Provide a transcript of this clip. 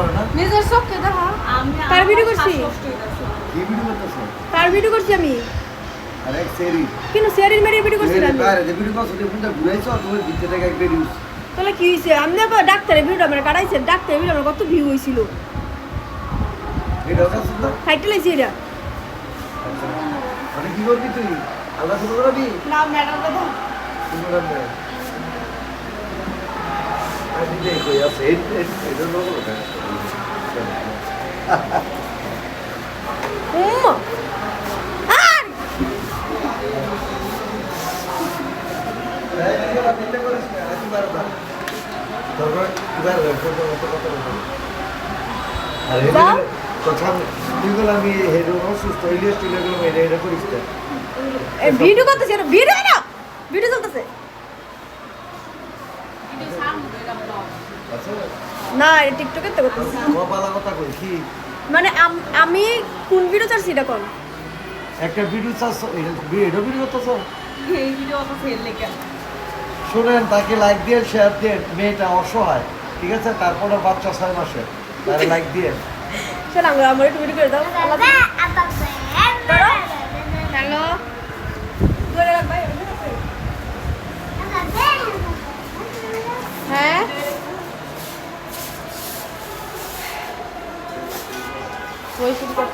করে না নিজের চোখে দেখা আমি তার ভিডিও করছি কি ভিডিও করতেছো তার ভিডিও করছি আমি আরে সেরি কিন্তু শেয়ারিং মেরে ভিডিও করছি না আমি আরে যে ভিডিও করছো তুমি ঘুরাইছো তুমি দিতে থেকে এক ভিডিও তাহলে কি হইছে আমি না ডাক্তারের ভিডিও আমরা কাটাইছে ডাক্তারের ভিডিও আমার কত ভিউ হইছিল ভিডিও করছো তো টাইটেল আছে এটা মানে কি করবি তুই আল্লাহ শুরু করবি না ম্যাডাম কথা শুরু করবে আমি দেখো আছে এটা লোক আর আমি হেডো অসুস্থ ইলিয়াস টিলেগুলো এটা করিস ভিডিও করতেছে ভিডিও না ভিডিও চলতেছে না এটা টিকটকে তো করতেছে বালা কথা কই কি মানে আমি কোন ভিডিও চাচ্ছি এটা কোন একটা ভিডিও চাচ্ছ এটা ভিডিও করতেছ এই ভিডিও অত ফেল লেখা শুনেন তাকে লাইক দিয়ে শেয়ার দিয়ে মেয়েটা অসহায় ঠিক আছে তারপরে বাচ্চা 6 মাসের তারে লাইক দিয়ে চল আমরা একটু ভিডিও করে দাও হ্যালো ধরে রাখ ভাই হ্যাঁ ওই শুরু কর